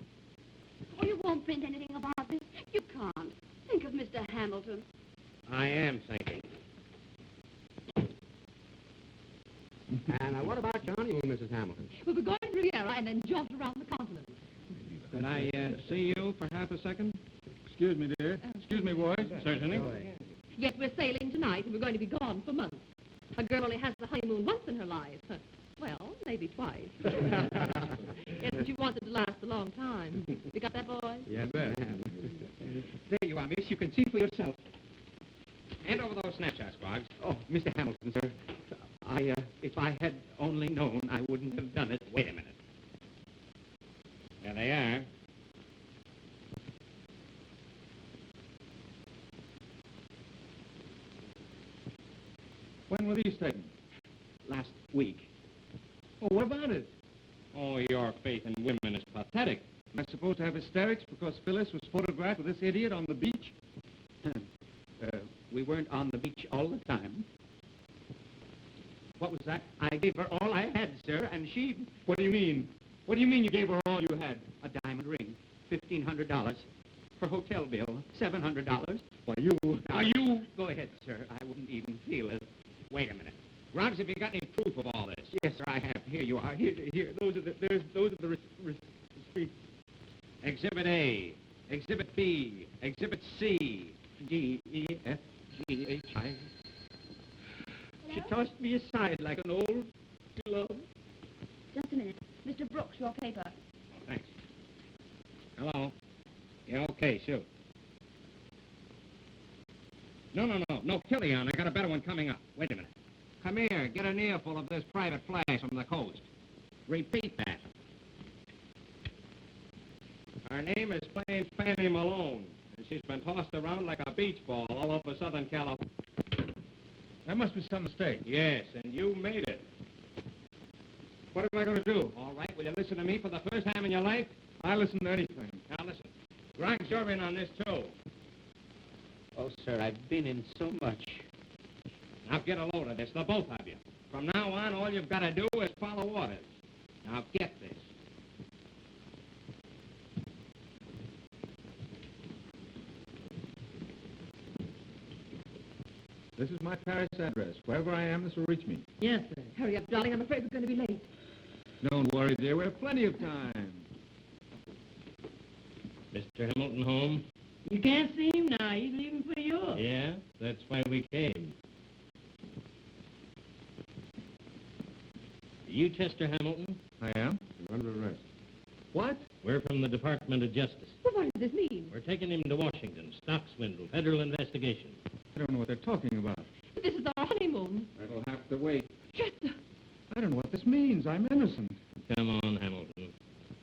Oh, you won't print anything about this. You can't. Think of Mr. Hamilton. I am thinking. Hamilton. We'll be going to Riviera and then jaunt around the continent. Could I see you for half a second? Excuse me, dear. Excuse me, boys. Certainly. Yes, we're sailing tonight, and we're going to be gone for months. A girl only has the honeymoon once in her life. Well, maybe twice. Yes, but you want it to last a long time. You got that, boys? Yes, sir. There you are, miss. You can see for yourself. Hand over those snapshots, Boggs. Oh, Mr. Hamilton, sir. If I had only known, I wouldn't have done it. Wait a minute. There they are. When were these taken? Last week. Oh, what about it? Oh, your faith in women is pathetic. Am I supposed to have hysterics because Phyllis was photographed with this idiot on the beach? We weren't on the beach all the time. What was that? I gave her all I had, sir, and she... What do you mean? What do you mean you gave her all you had? A diamond ring, $1,500. Her hotel bill, $700. Why, you... Now, you... Go ahead, sir. I wouldn't even feel it. Wait a minute. Groggs, have you got any proof of all this? Yes, sir, I have. Here you are. Here. Those are the receipts. Exhibit A, Exhibit B, Exhibit C. D, E, F, G, H, I. She tossed me aside like an old glove. Just a minute. Mr. Brooks, your paper. Thanks. Hello. Yeah, okay, shoot. No, Killian, I got a better one coming up. Wait a minute. Come here, get an earful of this private flash from the coast. Repeat that. Her name is plain Fanny Malone, and she's been tossed around like a beach ball all over Southern California. That must be some mistake. Yes, and you made it. What am I going to do? All right, will you listen to me for the first time in your life? I listen to anything. Now listen. Groggs, you're in on this, too. Oh, sir, I've been in so much. Now get a load of this, the both of you. From now on, all you've got to do is follow orders. Now get this. This is my Paris address. Wherever I am, this will reach me. Yes, sir. Hurry up, darling. I'm afraid we're going to be late. Don't worry, dear. We have plenty of time. Mr. Hamilton home? You can't see him now. He's leaving for Europe. Yeah, that's why we came. You Chester Hamilton? I am? You're under arrest. What? We're from the Department of Justice. Well, what does this mean? We're taking him to Washington. Stock swindle, federal investigation. I don't know what they're talking about. This is our honeymoon. That'll have to wait. Chester. I don't know what this means. I'm innocent. Come on, Hamilton.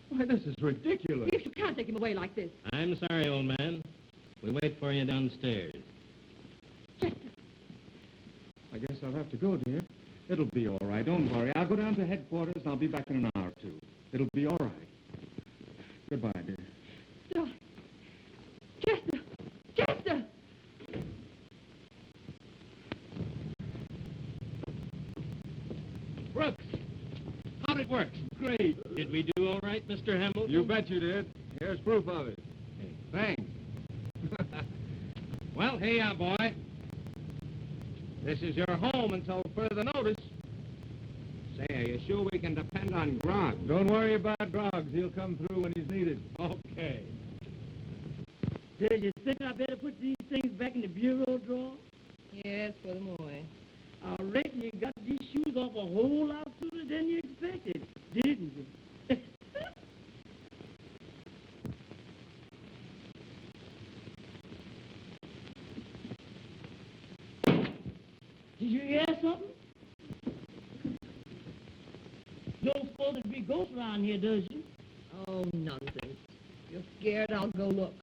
Why, this is ridiculous. You can't take him away like this. I'm sorry, old man. We'll wait for you downstairs. Chester. I guess I'll have to go, dear. It'll be all right. Don't worry. I'll go down to headquarters and I'll be back in an hour or two. It'll be all right. Goodbye, dear. Darling. Chester. Chester. Brooks, how'd it work? Great. Did we do all right, Mr. Hamilton? You bet you did. Here's proof of it. Thanks. Well, here you are, boy. This is your home until further notice. Say, are you sure we can depend on Grog? Don't worry about Groggs. He'll come through when he's needed. Okay. Does you think I better put these things back in the bureau drawer? Yes, for the morning. I reckon you got these shoes off a whole lot sooner than you expected, didn't you? Did you hear something? Don't supposed to be ghosts around here, does you? Oh, nonsense. If you're scared, I'll go look.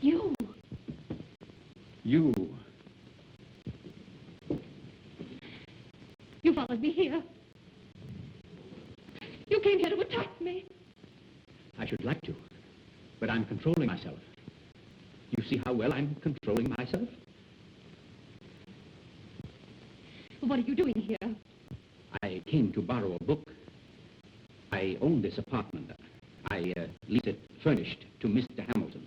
You. You. You followed me here. You came here to attack me. I should like to, but I'm controlling myself. You see how well I'm controlling myself? What are you doing here? I came to borrow a book. I own this apartment. I lease it furnished to Mr. Hamilton.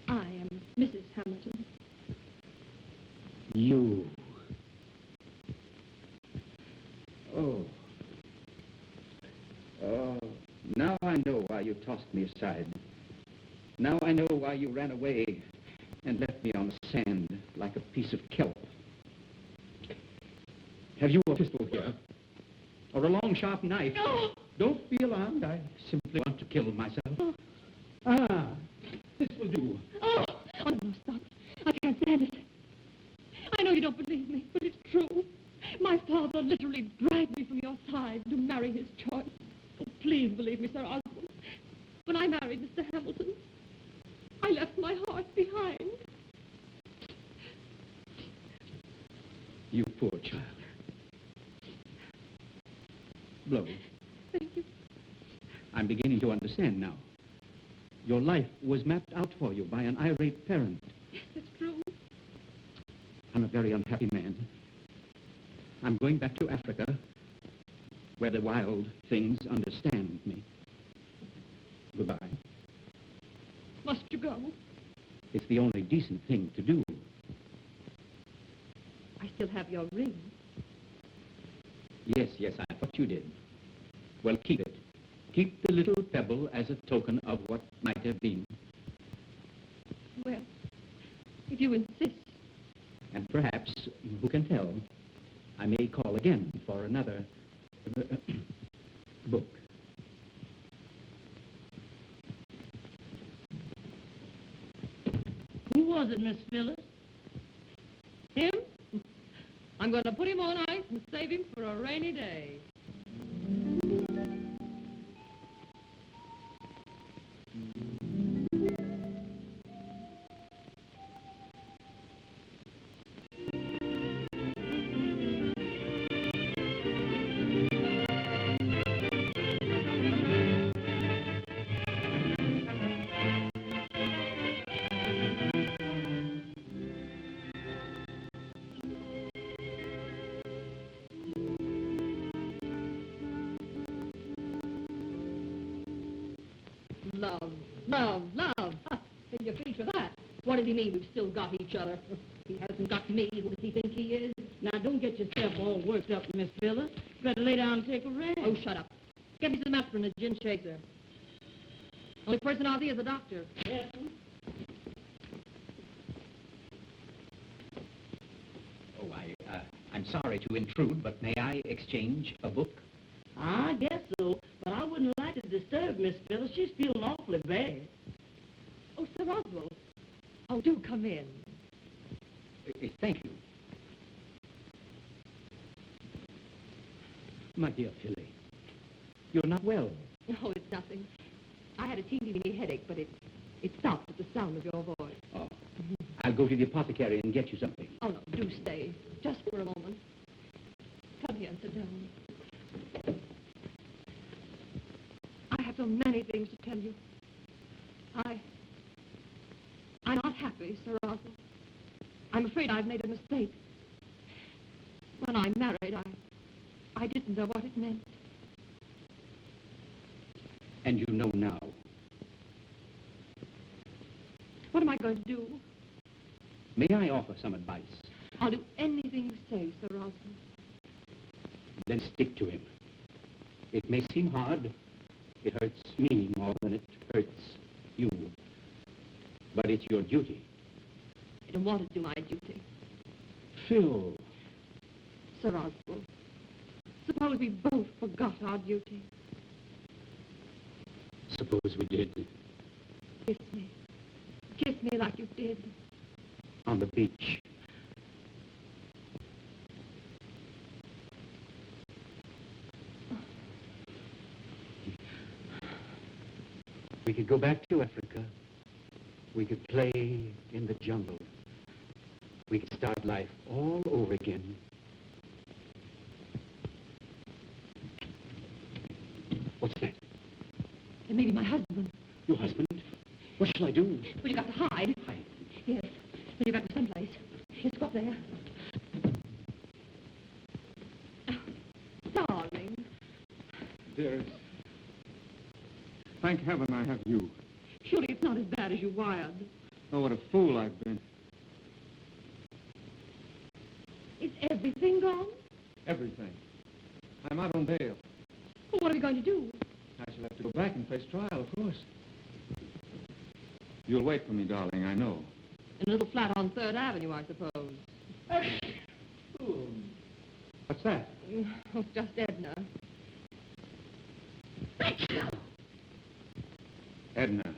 I am Mrs. Hamilton. Now I know why you ran away and left me on the sand like a piece of kelp. Have you a pistol here? Or a long, sharp knife? No! Don't be alarmed. I simply want to kill myself. Ah, this will do. Oh, no, stop. I can't stand it. I know you don't believe me, but it's true. My father literally dragged me from your side to marry his choice. Oh, please believe me, Sir Oswald. When I married Mr. Hamilton, I left my heart behind. You poor child. Blow. Thank you. I'm beginning to understand now. Your life was mapped out for you by an irate parent. Yes, it's true. I'm a very unhappy man. I'm going back to Africa, where the wild things understand me. Goodbye. Must you go? It's the only decent thing to do. I still have your ring. Yes, I thought you did. Well, keep it. Keep the little pebble as a token of what might have been. Well, if you insist. And perhaps, who can tell, I may call again for another book. Who was it, Miss Phyllis? Him? I'm going to put him on ice and save him for a rainy day. Love. Can you finish with that? What does he mean we've still got each other? He hasn't got me. Who does he think he is? Now, don't get yourself all worked up, Miss Phyllis. Better lay down and take a rest. Oh, shut up. Get me some aspirin and a gin chaser. Only person I'll see is the doctor. Yes. Oh, I'm sorry to intrude, but may I exchange a book? I guess so, but I wouldn't like to disturb Miss Phyllis. She's feeling awfully bad. Oh, Sir Oswald. Oh, do come in. Thank you. My dear Philly, you're not well. No, it's nothing. I had a teeny headache, but it stopped at the sound of your voice. Oh, I'll go to the apothecary and get you something. Oh, no, do stay. Just for a moment. Come here and sit down. I have so many things to tell you. I'm not happy, Sir Oswald. I'm afraid I've made a mistake. When I married, I didn't know what it meant. And you know now. What am I going to do? May I offer some advice? I'll do anything you say, Sir Oswald. Then stick to him. It may seem hard. It hurts me more than it hurts you. But it's your duty. I don't want to do my duty. Phil. Sir Oswald, suppose we both forgot our duty. Suppose we did. Kiss me. Kiss me like you did. On the beach. We could go back to Africa. We could play in the jungle. We could start life all over again. What's that? It may be my husband. Your husband? What shall I do? Well, you got to hide. Hide. Yes. Then you got to someplace. Let's go up there. Oh, darling. Dearest, thank heaven I have you. Surely it's not as bad as you wired. Oh, what a fool I've been. Is everything gone? Everything. I'm out on bail. Well, what are we going to do? I shall have to go back and face trial, of course. You'll wait for me, darling, I know. In a little flat on 3rd Avenue, I suppose. What's that? Oh, just Edna. Edna.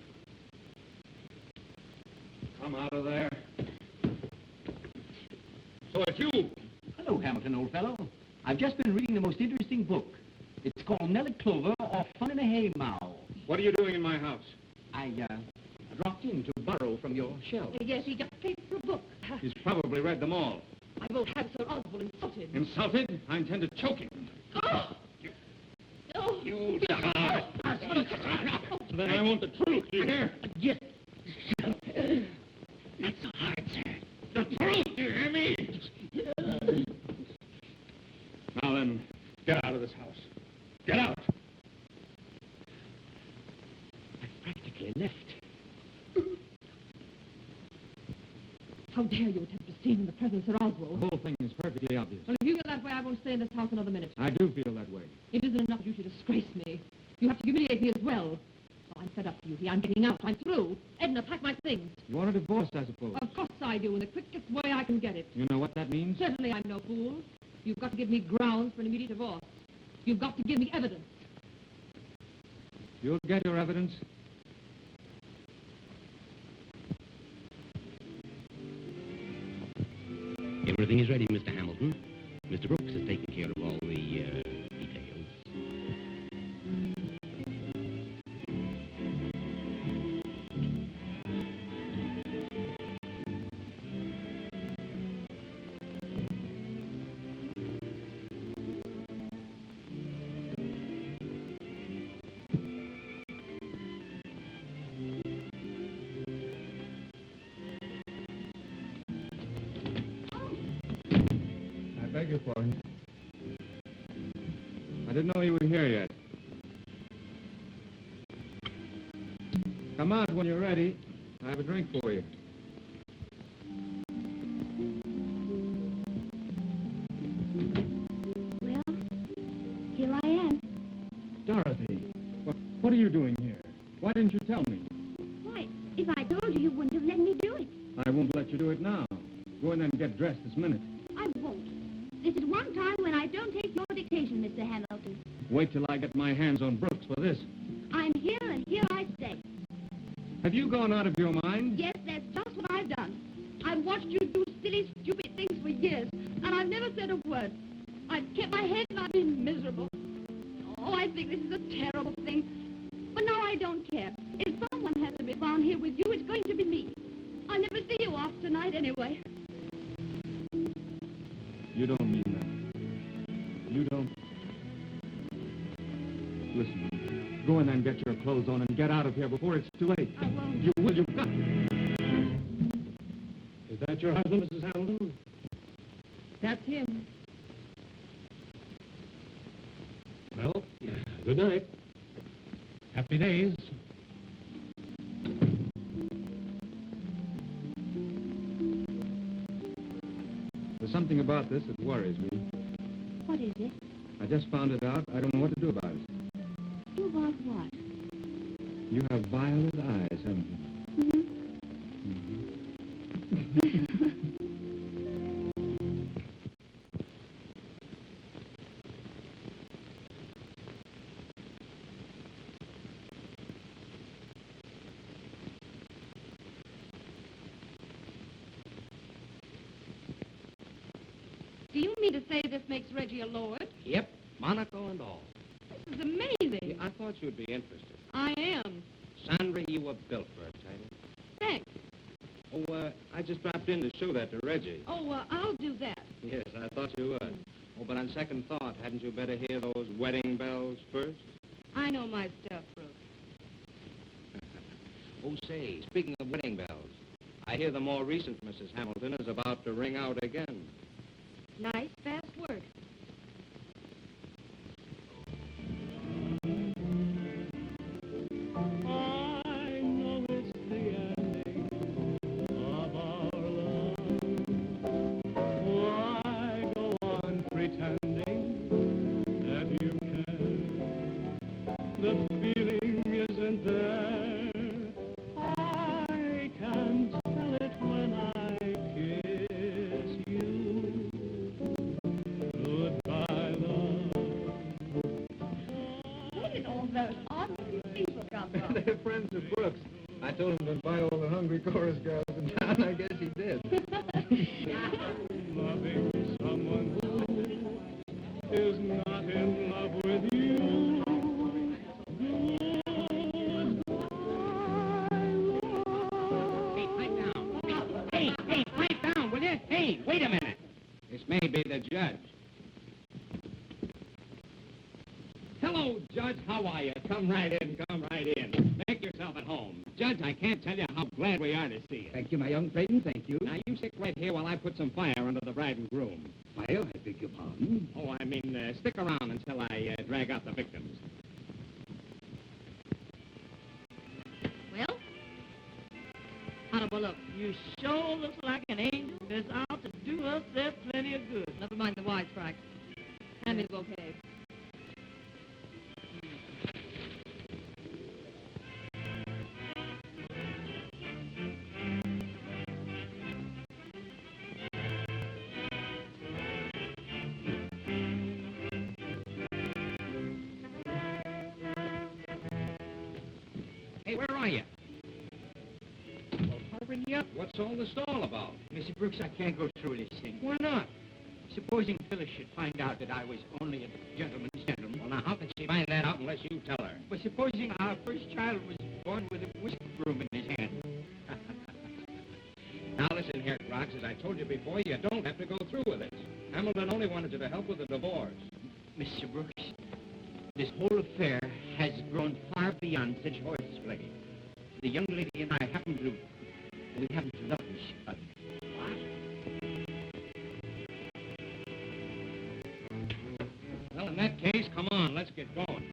Come out of there. So it's you. Hello, Hamilton, old fellow. I've just been reading the most interesting book. It's called Nellie Clover or Fun in a Haymow. What are you doing in my house? I dropped in to borrow from your shelf. Yes, he just paid for a book. He's probably read them all. I won't have Sir Oswald insulted. Insulted? I intend to choke him. Oh! Oh! You lie. Then I want the truth, you hear? Yes. Not so hard, sir. The truth, you hear me? Now then, Get out of this house. Get out. I practically left. How dare you attempt to steal in the presence of Sir the Oswald? whole thing is perfectly obvious. Well, if you feel that way, I won't stay in this house another minute. I do feel that way. It isn't enough you should disgrace me. You have to humiliate me as well. Oh, I'm fed up, Beauty. I'm getting out. I'm through. Edna, pack my things. You want a divorce, I suppose. Of course I do, in the quickest way I can get it. You know what that means? Certainly I'm no fool. You've got to give me grounds for an immediate divorce. You've got to give me evidence. You'll get your evidence. Everything is ready, Mr. Hamilton. Mr. Brooks has taken care of all the details. I beg your pardon. I didn't know you were here yet. Come out when you're ready. I have a drink for you. Well, here I am. Dorothy, what are you doing here? Why didn't you tell me? Why, if I told you, you wouldn't have let me do it. I won't let you do it now. Go in and get dressed this minute. I won't. This is one time when I don't take your dictation, Mr. Hamilton. Wait till I get my hands on Brooks for this. I'm here, and here I stay. Have you gone out of your mind? Yes, that's just what I've done. I've watched you do silly, stupid things for years, and I've never said a word. I've kept my head, and I've been miserable. Oh, I think this is a terrible thing. But now I don't care. If someone has to be found here with you, it's going to be me. I'll never see you off tonight anyway. You don't mean that. You don't. Listen, go in and get your clothes on and get out of here before it's too late. I won't. You will, you've got to. Is that your husband, Mrs. Hamilton? That's him. Well, good night. Happy days. There's something about this that worries me. What is it? I just found it out. I don't know what to do about it. Do about what? You have violet eyes, haven't you? Do you mean to say this makes Reggie a lord? Yep, monocle and all. This is amazing. I thought you'd be interested. I am. Sandra, you were built for a title. Thanks. Oh, I just dropped in to show that to Reggie. Oh, I'll do that. Yes, I thought you would. Oh, but on second thought, hadn't you better hear those wedding bells first? I know my stuff, Brooks. Oh, say, speaking of wedding bells, I hear the more recent Mrs. Hamilton is about to ring out again. Nice, fast work. I know it's the ending of our love. Why go on pretending that you care? The feeling isn't there. I Brooks. I told him to buy all the hungry chorus girls in town. I guess he did. Loving someone who is not in love with you. Hey, pipe down. Hey, pipe down, will you? Hey, wait a minute. This may be the judge. Hello, Judge. How are you? Come right in, come right in. Make yourself at home. Judge, I can't tell you how glad we are to see you. Thank you, my young friend, thank you. Now, you stick right here while I put some fire under the bride and groom. Fire, I beg your pardon. Oh, I mean, stick around until I drag out the victims. Well, Honorable, look, you sure looks like an angel that's out to do us there plenty of good. Never mind the wisecracks. Hand me the bouquet. Hey, where are you? Well, hurry up. What's all the stall about? Mr. Brooks, I can't go through this thing. Why not? Supposing Phyllis should find out that I was only a gentleman's gentleman. Well, now, how can she find that out unless you tell her? But supposing our first child was born with a whisk broom in his hand. Now, listen here, Rocks. As I told you before, you don't have to go through with this. Hamilton only wanted you to help with the divorce. Mr. Brooks, this whole affair has grown far beyond such horseplay. The young lady and I happen to love each other. Well, in that case, come on, let's get going.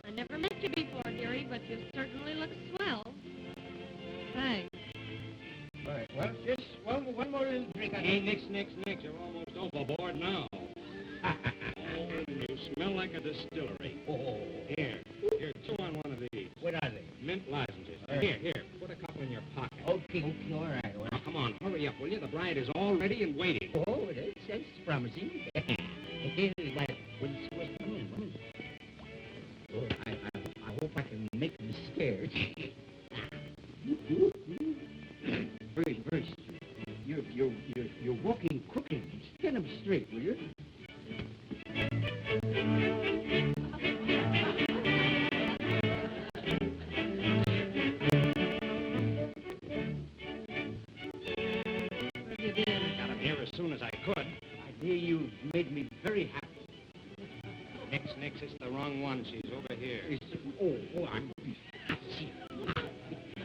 I never met you before, dearie, but you certainly look swell. Thanks. Right, well, just one more little drink. Hey, Nix, you're almost overboard now. Oh, you smell like a distillery. Oh, Here, chew on one of these. what are they? Mint lozenges. All right. Here, put a couple in your pocket. Okay, all right. Now, come on, hurry up, will you? The bride is all ready and waiting. Oh, that's promising. Like, what's coming? Oh, I hope I can make them scared. Bruce, you're walking crooked. Stand up straight, will you? Where have you been? Got him here as soon as I could. I hear you made me very happy. Nix, it's the wrong one. She's over here.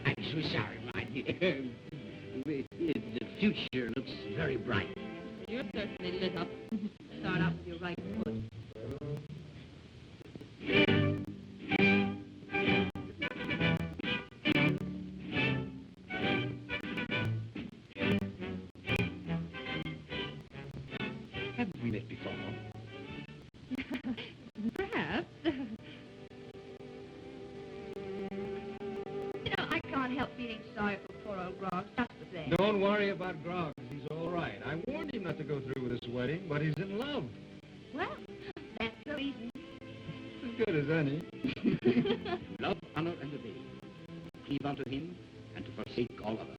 I'm so sorry, my dear. The future looks very bright. You're certainly lit up. Start out with your right foot. Haven't we met before? Perhaps. I can't help feeling sorry for poor old Groggs, just the same. Don't worry about Groggs. He's all right. I warned him not to go through with this wedding, but he's in love. Well, that's the reason. As good as any. Love, honor, and obey. Cleave unto him, and to forsake all other.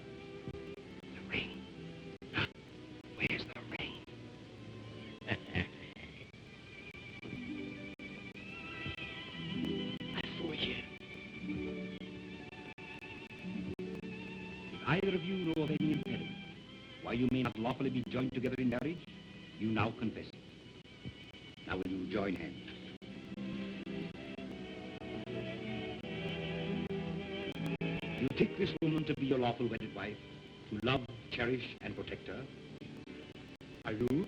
The ring. Huh? Where's the ring? I fool you. If either of you know of any impediment why you may not lawfully be joined together in marriage, you now confess it. Now will you join hands? You take this woman to be your lawful wedded wife, to love, cherish, and protect her. Are you?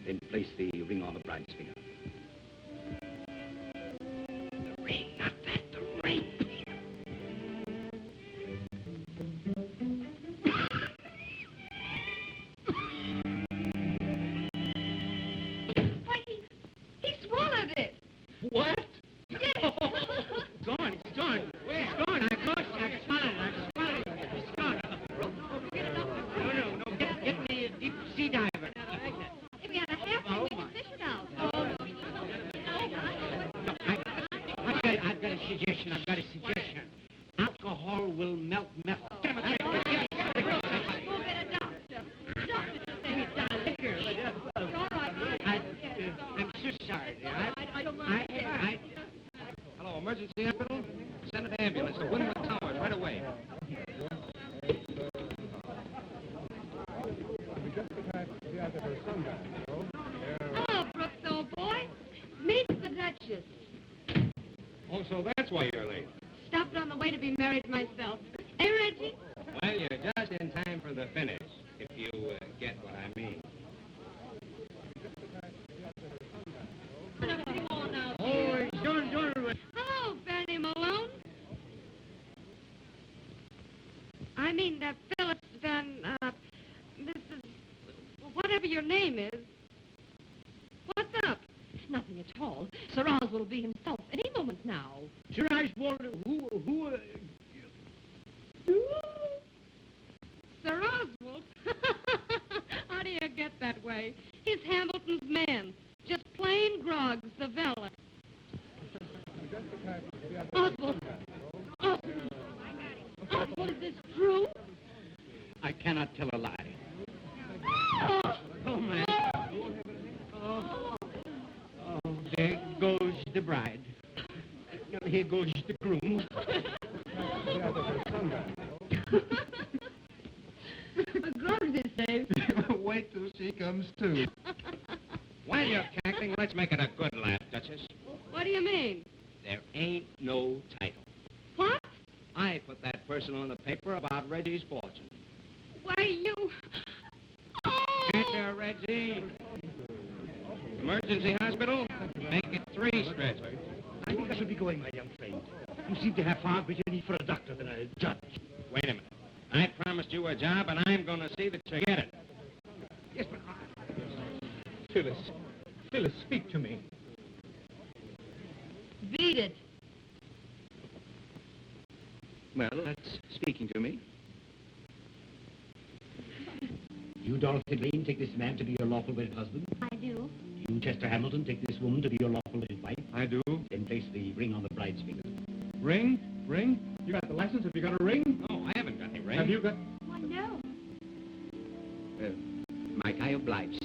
Then place the ring on the bride's finger. The ring, not that, the ring. Why, he swallowed it. What? Yes. It's gone, it's gone. Where? It's gone. I've lost it. It's gone. suggestion. I've got a suggestion. Alcohol will melt metal. Go get a doctor. Doctor just say it's not liquor. It's all right. I'm so sorry, dear. I don't mind. Hello, emergency hospital? Send an ambulance to Windward Towers right away. Hello, Brooks, old boy. Meet the Duchess. Oh, so that's why you're late. Stopped on the way to be married myself. Hey, Reggie? Well, you're just in time for the finish, if you get what I mean. Hello, Fanny Malone. I mean, Phyllis Mrs. Whatever your name is. What's up? Nothing at all. Sir Oswald will be himself any moment now. Sir Oswald, who... Sir Oswald? How do you get that way? He's Hamilton's man. Just plain grog, Savella. Oswald! Oswald, is this true? I cannot tell a lie. Oh, man. Oh, there goes the bride. Now, here goes the groom. Grog's is safe. Wait till she comes to. While you're cackling, let's make it a good laugh, Duchess. What do you mean? There ain't no title. What? I put that personal in the paper about Reggie's fortune. Why, you... Stretcher, Reggie. Emergency hospital? Make it 3 stretchers. I think I should be going, my young friend. You seem to have far greater need for a doctor than a judge. Wait a minute. I promised you a job, and I'm going to see that you get it. Yes, but Phyllis, speak to me. Beat it. Well, that's speaking to me. You, Dorothy Green, take this man to be your lawful wedded husband. I do. You, Chester Hamilton, take this woman to be your lawful wedded wife. I do. Then place the ring on the bride's finger. Ring? You got the license? Have you got a ring? No, I haven't got any ring. Have you got... Why, no. Mike, I oblige